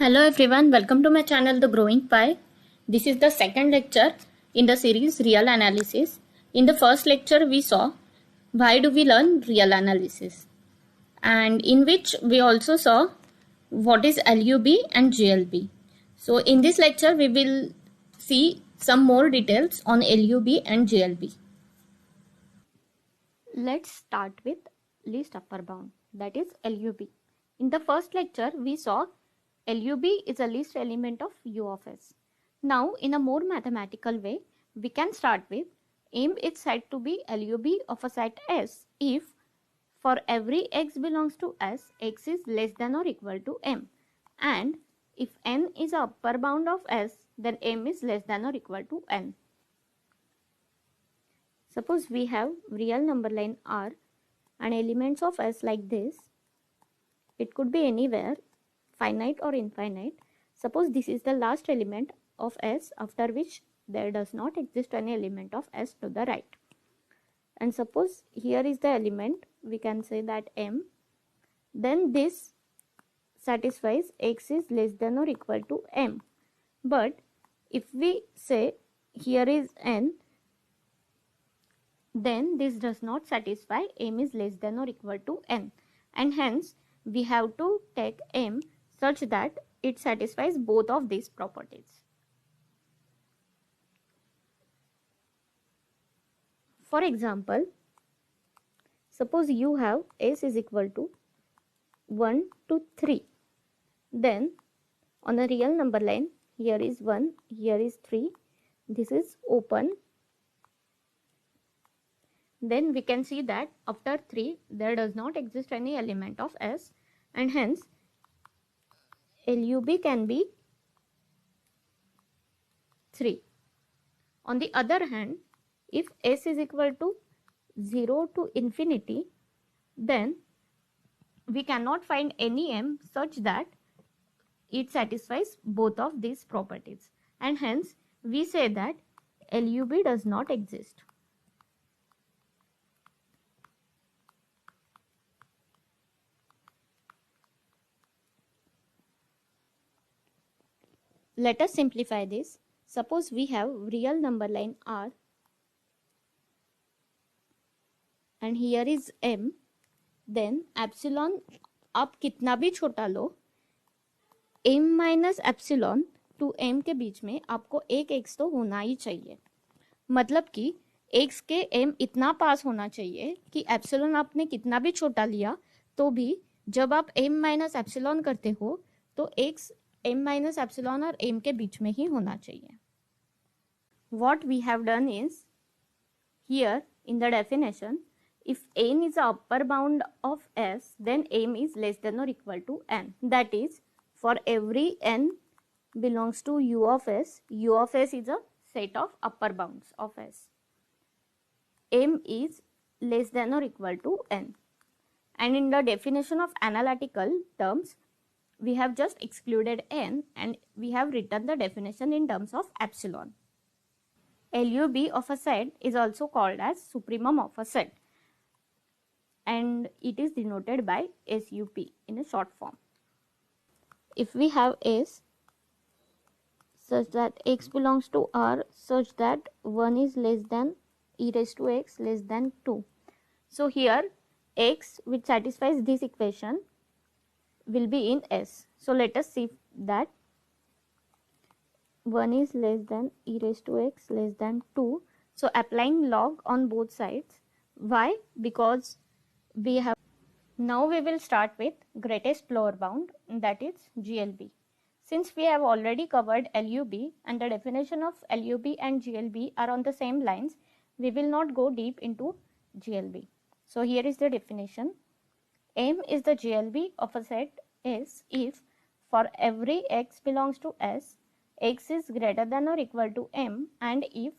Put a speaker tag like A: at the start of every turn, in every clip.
A: Hello everyone, welcome to my channel The Growing Pie. This is the second lecture in the series Real Analysis. In the first lecture we saw why do we learn real analysis, and in which we also saw what is LUB and GLB. So in this lecture we will see some more details on LUB and GLB. Let's start with least upper bound, that is LUB. In the first lecture we saw LUB is a least element of U of S. Now in a more mathematical way, we can start with M is said to be LUB of a set S if for every x belongs to S, x is less than or equal to M, and if n is a upper bound of S, then M is less than or equal to n. Suppose we have real number line R and elements of S like this. It could be anywhere, finite or infinite. Suppose this is the last element of S, after which there does not exist any element of S to the right. And suppose here is the element, we can say that M, then this satisfies x is less than or equal to M. But if we say here is n, then this does not satisfy M is less than or equal to n, and hence we have to take M such that it satisfies both of these properties. For example, suppose you have S is equal to 1 to 3. Then on a real number line, here is 1, here is 3. This is open. Then we can see that after 3, there does not exist any element of S, and hence LUB can be 3. On the other hand, if S is equal to 0 to infinity, then we cannot find any M such that it satisfies both of these properties, and hence we say that LUB does not exist. Let us simplify this. Suppose we have real number line R and here is M, then epsilon आप कितना भी छोटा लो, M minus epsilon to M के बीच में आपको एक x तो होना ही चाहिए. मतलब कि x के M इतना पास होना चाहिए कि एप्सिलॉन आपने कितना भी छोटा लिया तो भी जब आप M माइनस एप्सिलॉन करते हो तो x M minus epsilon और M के बीच में ही होना चाहिए. What we have done is, here in the definition, if n is the upper bound of S, then M is less than or equal to n. That is, for every n belongs to U of S is a set of upper bounds of S. M is less than or equal to n. And in the definition of analytical terms, we have just excluded n and we have written the definition in terms of epsilon. LUB of a set is also called as supremum of a set, and it is denoted by SUP in a short form. If we have S such that x belongs to R such that 1 is less than e raised to x less than 2. So here x which satisfies this equation will be in S. So let us see that 1 is less than e raised to x less than 2. So applying log on both sides. Why? Because we have. Now we will start with greatest lower bound, that is GLB. Since we have already covered LUB and the definition of LUB and GLB are on the same lines, we will not go deep into GLB. So here is the definition. M is the GLB of a set S if for every x belongs to S, x is greater than or equal to M, and if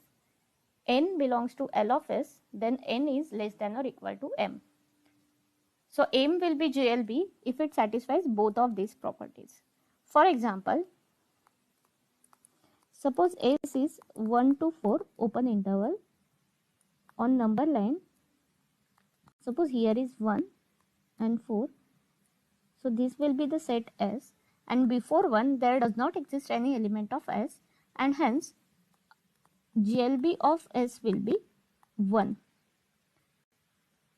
A: n belongs to L of S, then n is less than or equal to M. So M will be GLB if it satisfies both of these properties. For example, suppose S is 1 to 4 open interval on number line. Suppose here is 1 and 4. So this will be the set S, and before 1 there does not exist any element of S, and hence GLB of S will be 1.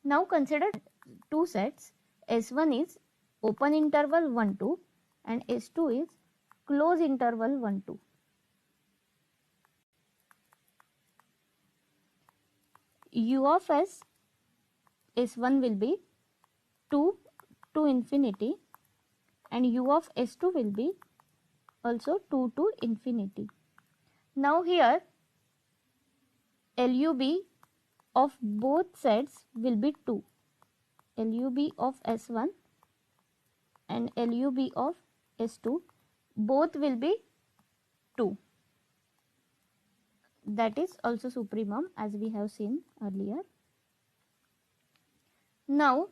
A: Now consider two sets. S1 is open interval 1 2 and S2 is close interval 1 2. U of S S1 will be 2 to infinity and U of S2 will be also 2 to infinity. Now here LUB of both sets will be 2. LUB of S1 and LUB of S2 both will be 2. That is also supremum as we have seen earlier. Now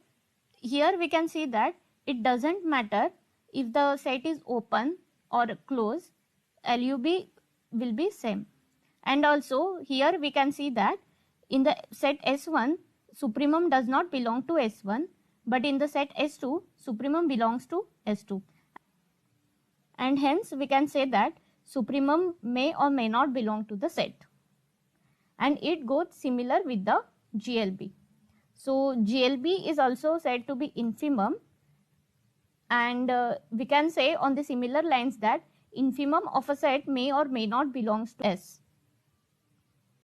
A: here we can see that it doesn't matter if the set is open or close, LUB will be same. And also here we can see that in the set S1 supremum does not belong to S1, but in the set S2 supremum belongs to S2, and hence we can say that supremum may or may not belong to the set, and it goes similar with the GLB. So GLB is also said to be infimum, and we can say on the similar lines that infimum of a set may or may not belongs to S.